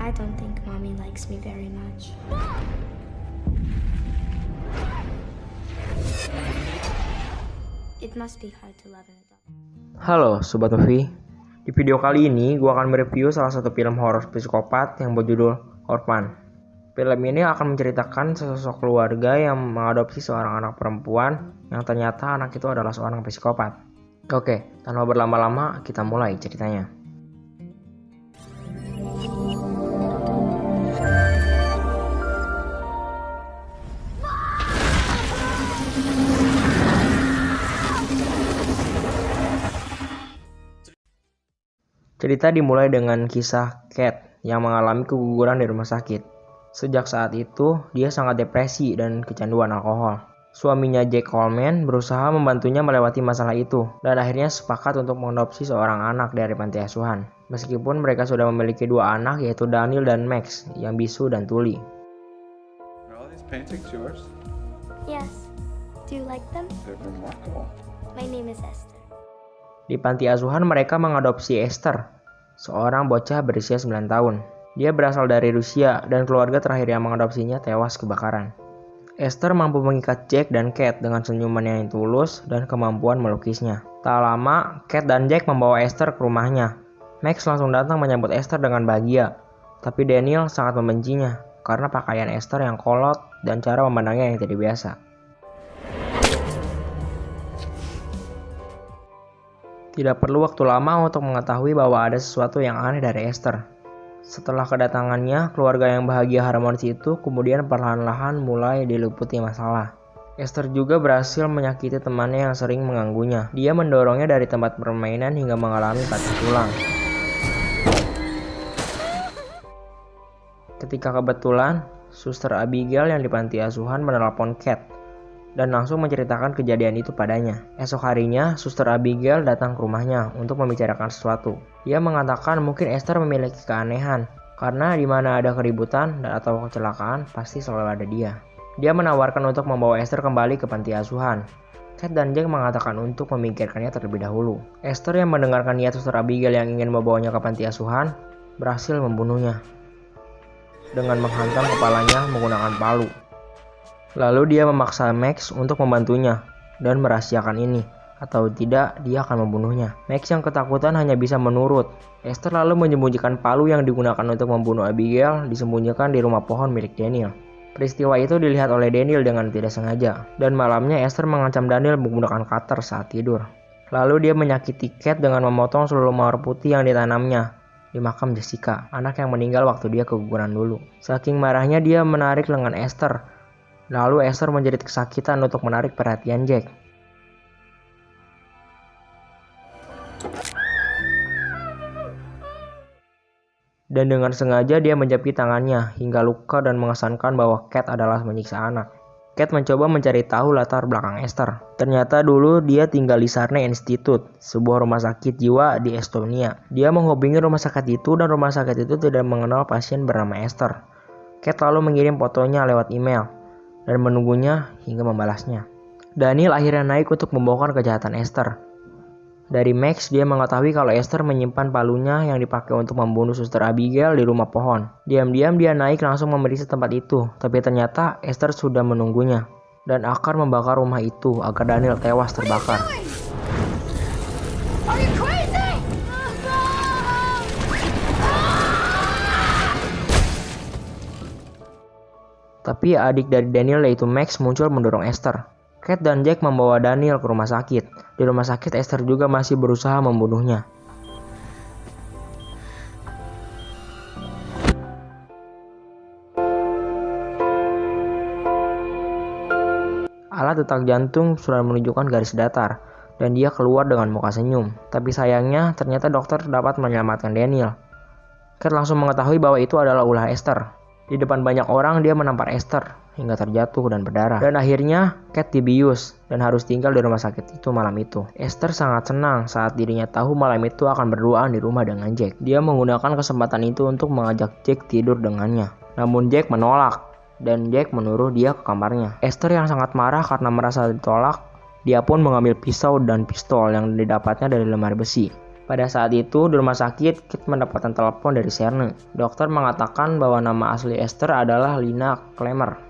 I don't think mommy likes me very much. It must be hard to love an adult. Halo Sobat Movie. Di video kali ini gue akan mereview salah satu film horor psikopat yang berjudul Orphan. Film ini akan menceritakan sesosok keluarga yang mengadopsi seorang anak perempuan yang ternyata anak itu adalah seorang psikopat. Oke, tanpa berlama-lama kita mulai ceritanya. Cerita dimulai dengan kisah Kat yang mengalami keguguran di rumah sakit. Sejak saat itu, dia sangat depresi dan kecanduan alkohol. Suaminya Jack Coleman berusaha membantunya melewati masalah itu dan akhirnya sepakat untuk mengadopsi seorang anak dari panti asuhan. Meskipun mereka sudah memiliki dua anak yaitu Daniel dan Max yang bisu dan tuli. Are all these paintings yours? Yes. Do you like them? They're remarkable. My name is Esther. Di panti asuhan mereka mengadopsi Esther, seorang bocah berusia 9 tahun. Dia berasal dari Rusia dan keluarga terakhir yang mengadopsinya tewas kebakaran. Esther mampu mengikat Jack dan Kat dengan senyuman yang tulus dan kemampuan melukisnya. Tak lama, Kat dan Jack membawa Esther ke rumahnya. Max langsung datang menyambut Esther dengan bahagia. Tapi Daniel sangat membencinya karena pakaian Esther yang kolot dan cara memandangnya yang tidak biasa. Tidak perlu waktu lama untuk mengetahui bahwa ada sesuatu yang aneh dari Esther. Setelah kedatangannya, keluarga yang bahagia harmonis itu kemudian perlahan-lahan mulai diliputi masalah. Esther juga berhasil menyakiti temannya yang sering mengganggunya. Dia mendorongnya dari tempat permainan hingga mengalami patah tulang. Ketika kebetulan, Suster Abigail yang di panti asuhan menelpon Kat dan langsung menceritakan kejadian itu padanya. Esok harinya, Suster Abigail datang ke rumahnya untuk membicarakan sesuatu. Dia mengatakan mungkin Esther memiliki keanehan, karena di mana ada keributan atau kecelakaan, pasti selalu ada dia. Dia menawarkan untuk membawa Esther kembali ke panti asuhan. Kat dan Jack mengatakan untuk memikirkannya terlebih dahulu. Esther yang mendengarkan niat Suster Abigail yang ingin membawanya ke panti asuhan, berhasil membunuhnya dengan menghantam kepalanya menggunakan palu. Lalu dia memaksa Max untuk membantunya dan merahasiakan ini, atau tidak dia akan membunuhnya. Max yang ketakutan hanya bisa menurut. Esther lalu menyembunyikan palu yang digunakan untuk membunuh Abigail disembunyikan di rumah pohon milik Daniel. Peristiwa itu dilihat oleh Daniel dengan tidak sengaja, dan malamnya Esther mengancam Daniel menggunakan cutter saat tidur. Lalu dia menyakiti Kat dengan memotong seluruh mawar putih yang ditanamnya di makam Jessica, anak yang meninggal waktu dia keguguran dulu. Saking marahnya dia menarik lengan Esther. Lalu Esther menjerit kesakitan untuk menarik perhatian Jack. Dan dengan sengaja dia menjepit tangannya hingga luka dan mengesankan bahwa Kat adalah menyiksa anak. Kat mencoba mencari tahu latar belakang Esther. Ternyata dulu dia tinggal di Sarne Institute, sebuah rumah sakit jiwa di Estonia. Dia menghubungi rumah sakit itu dan rumah sakit itu tidak mengenal pasien bernama Esther. Kat lalu mengirim fotonya lewat email dan menunggunya hingga membalasnya. Daniel akhirnya naik untuk membongkar kejahatan Esther. Dari Max, dia mengetahui kalau Esther menyimpan palunya yang dipakai untuk membunuh Suster Abigail di rumah pohon. Diam-diam dia naik langsung memeriksa tempat itu, tapi ternyata Esther sudah menunggunya dan akan membakar rumah itu agar Daniel tewas terbakar. Tapi adik dari Daniel yaitu Max muncul mendorong Esther. Kat dan Jack membawa Daniel ke rumah sakit. Di rumah sakit Esther juga masih berusaha membunuhnya. Alat detak jantung sudah menunjukkan garis datar dan dia keluar dengan muka senyum. Tapi sayangnya ternyata dokter dapat menyelamatkan Daniel. Kat langsung mengetahui bahwa itu adalah ulah Esther. Di depan banyak orang dia menampar Esther hingga terjatuh dan berdarah. Dan akhirnya Kat dibius dan harus tinggal di rumah sakit itu malam itu. Esther sangat senang saat dirinya tahu malam itu akan berduaan di rumah dengan Jack. Dia menggunakan kesempatan itu untuk mengajak Jack tidur dengannya. Namun Jack menolak dan Jack menyuruh dia ke kamarnya. Esther yang sangat marah karena merasa ditolak, dia pun mengambil pisau dan pistol yang didapatnya dari lemari besi. Pada saat itu, di rumah sakit, Kate mendapatkan telepon dari Sherne. Dokter mengatakan bahwa nama asli Esther adalah Lina Clemmer.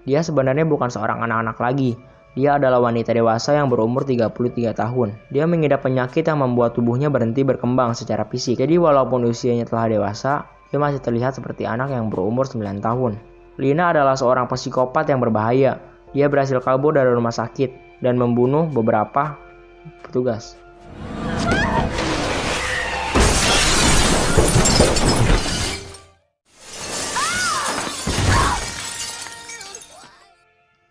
Dia sebenarnya bukan seorang anak-anak lagi. Dia adalah wanita dewasa yang berumur 33 tahun. Dia mengidap penyakit yang membuat tubuhnya berhenti berkembang secara fisik. Jadi walaupun usianya telah dewasa, dia masih terlihat seperti anak yang berumur 9 tahun. Lina adalah seorang psikopat yang berbahaya. Dia berhasil kabur dari rumah sakit dan membunuh beberapa petugas.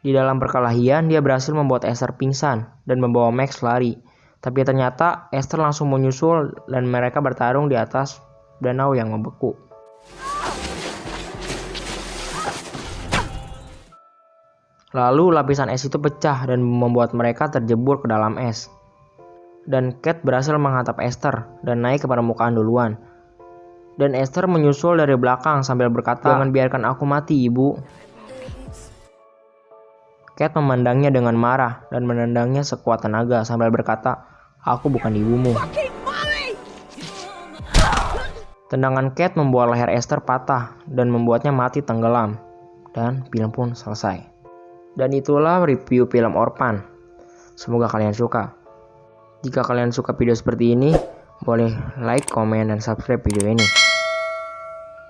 Di dalam perkelahian, dia berhasil membuat Esther pingsan dan membawa Max lari. Tapi ternyata Esther langsung menyusul dan mereka bertarung di atas danau yang membeku. Lalu lapisan es itu pecah dan membuat mereka terjebur ke dalam es. Dan Kate berhasil menghantam Esther dan naik ke permukaan duluan. Dan Esther menyusul dari belakang sambil berkata, "Jangan biarkan aku mati, Ibu." Kate memandangnya dengan marah dan menendangnya sekuat tenaga sambil berkata, "Aku bukan ibumu." Tendangan Kate membuat leher Esther patah dan membuatnya mati tenggelam. Dan film pun selesai. Dan itulah review film Orphan. Semoga kalian suka. Jika kalian suka video seperti ini, boleh like, komen, dan subscribe video ini.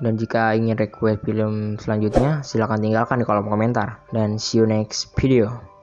Dan jika ingin request film selanjutnya, silahkan tinggalkan di kolom komentar. Dan see you next video.